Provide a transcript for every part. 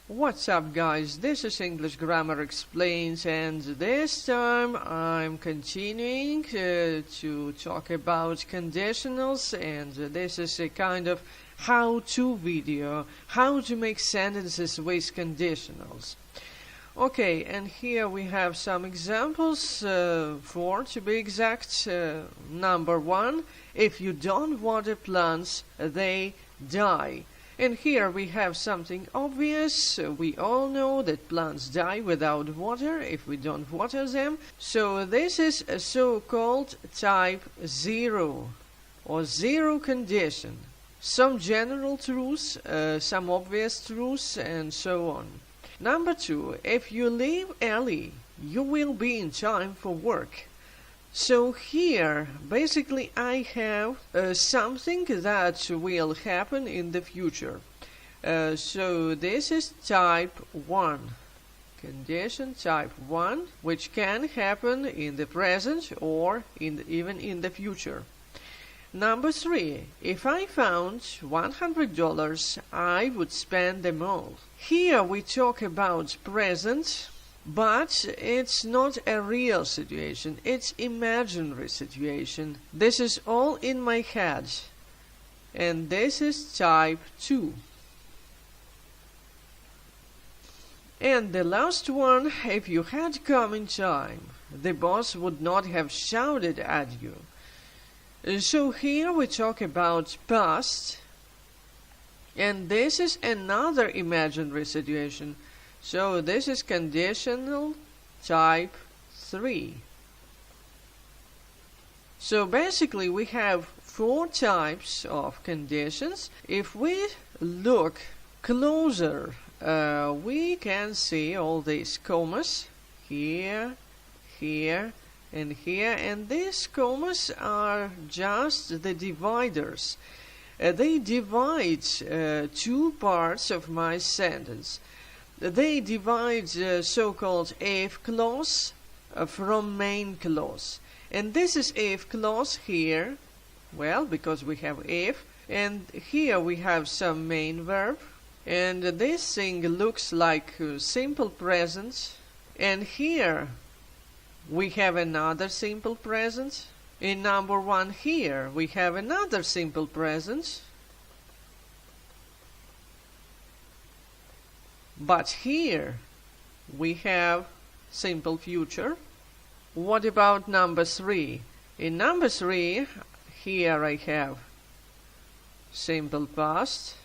What's up, guys? This is English Grammar Explained, and this time I'm continuing to talk about conditionals, and this is a kind of how-to video, how to make sentences with conditionals. Okay, and here we have some examples, four to be exact. Number one, if you don't water plants, they die. And here we have something obvious. We all know that plants die without water if we don't water them. So this is a so-called type 0 or zero condition. Some general truths, some obvious truths, and so on. Number two, if you leave early, you will be in time for work. So here, basically, I have something that will happen in the future. So this is type 1. Condition type 1, which can happen in the present or even in the future. Number 3, if I found $100, I would spend them all. Here we talk about present, but it's not a real situation, it's imaginary situation. This is all in my head. And this is type 2. And the last one, if you had come in time, the boss would not have shouted at you. So here we talk about past, and this is another imaginary situation. So this is conditional type 3. So basically we have 4 types of conditions. If we look closer, we can see all these commas here, here, and here, and these commas are just the dividers. They divide 2 parts of my sentence. They divide so-called if clause from main clause. And this is if clause here, well, because we have if, and here we have some main verb, and this thing looks like simple present, and here we have another simple present. In number 1 here we have another simple present. But here we have simple future. What about number 3? In number 3, here I have simple past.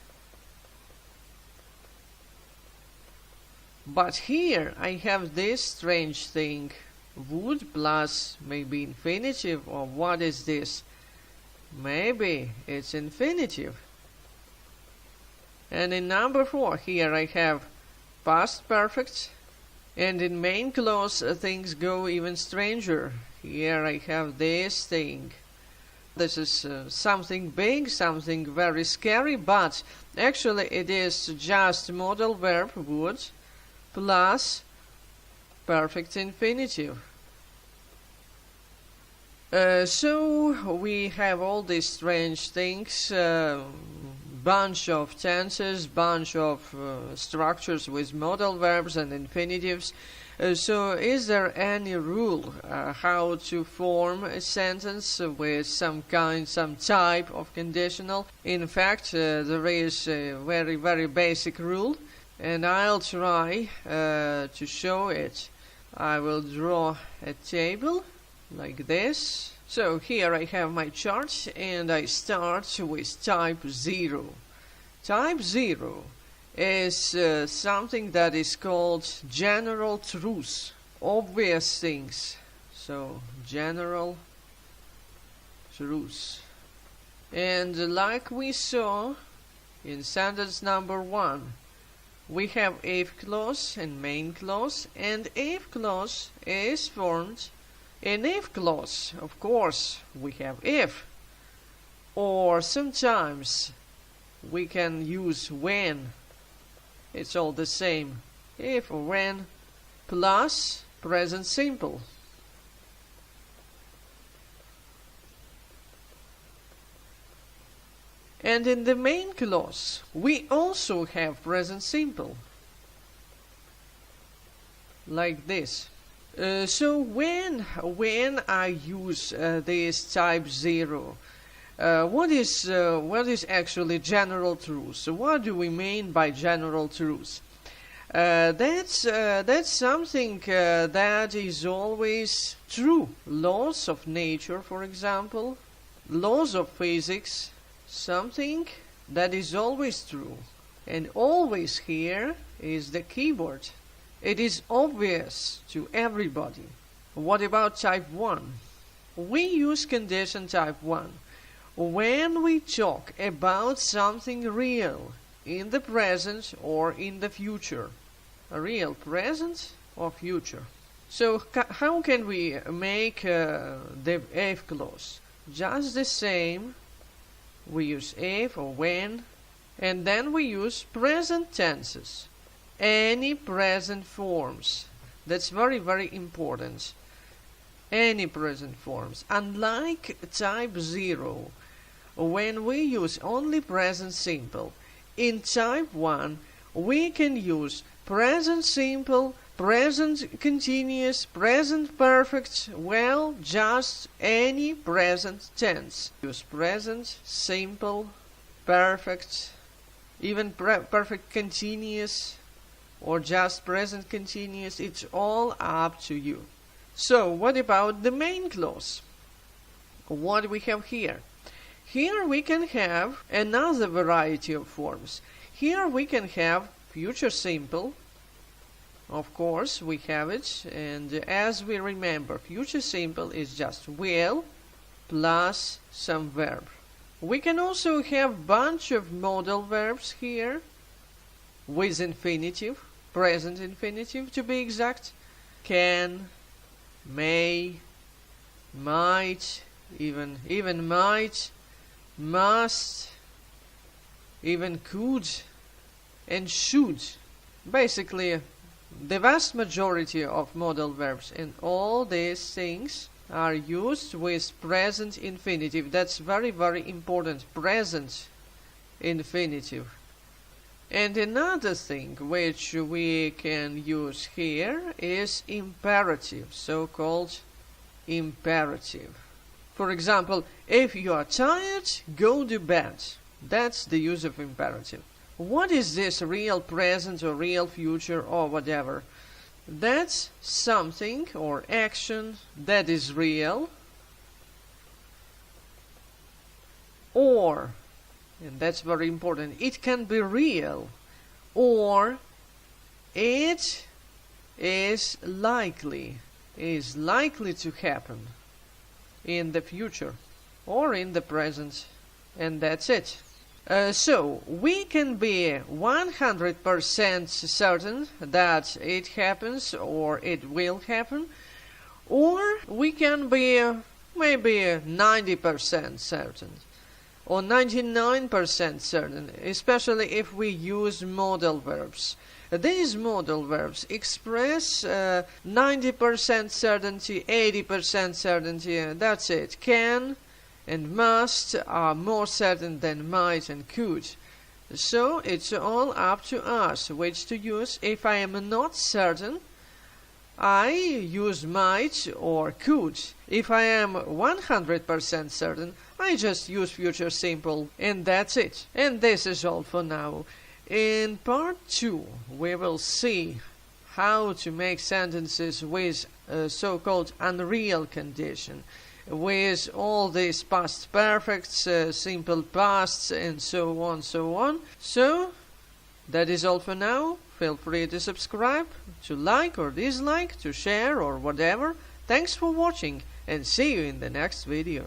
But here I have this strange thing, would plus maybe infinitive, or what is this? Maybe it's infinitive. And in number 4, here I have past perfect, and in main clause things go even stranger. Here I have this thing. This is something big, something very scary, but actually it is just modal verb would plus perfect infinitive. So we have all these strange things, bunch of tenses, bunch of structures with modal verbs and infinitives. So is there any rule how to form a sentence with some type of conditional? In fact, there is a very, very basic rule, and I'll try to show it. I will draw a table like this. So here I have my chart, and I start with type 0. Type 0 is something that is called general truths, obvious things. So general truths. And like we saw in sentence number 1, we have if clause and main clause, and if clause is formed in if clause. Of course, we have if, or sometimes we can use when. It's all the same. If or when plus present simple. And in the main clause, we also have present simple. like this. So when I use this type 0, what is actually general truth? So what do we mean by general truth? That's something that is always true. Laws of nature, for example, laws of physics, something that is always true. And always here is the keyword. It is obvious to everybody. What about type 1? We use condition type 1 when we talk about something real in the present or in the future. A real present or future. So how can we make the if clause? Just the same. We use if or when, and then we use present tenses. Any present forms. That's very, very important. Any present forms. Unlike type 0, when we use only present simple, in type 1 we can use present simple, present continuous, present perfect, well, just any present tense. Use present, simple, perfect, even perfect continuous, or just present continuous. It's all up to you. So what about the main clause? What do we have here? Here we can have another variety of forms. Here we can have future simple. Of course we have it, and as we remember, future simple is just will plus some verb. We can also have bunch of modal verbs here with infinitive, present infinitive to be exact. Can, may, might, even might, must, even could, and should. Basically, the vast majority of modal verbs and all these things are used with present infinitive. That's very, very important. Present infinitive. And another thing which we can use here is imperative, so-called imperative. For example, if you are tired, go to bed. That's the use of imperative. What is this real present or real future or whatever? That's something or action that is real, or, and that's very important, it can be real, or it is likely to happen in the future or in the present, and that's it. So we can be 100% certain that it happens or it will happen, or we can be maybe 90% certain or 99% certain, especially if we use modal verbs. These modal verbs express 90% certainty, 80% certainty, that's it. Can and must are more certain than might and could. So it's all up to us which to use. If I am not certain, I use might or could. If I am 100% certain, I just use future simple, and that's it. And this is all for now. In part 2, we will see how to make sentences with so-called unreal condition, with all these past perfects, simple pasts, and so on, so on. So, that is all for now. Feel free to subscribe, to like or dislike, to share or whatever. Thanks for watching, and see you in the next video.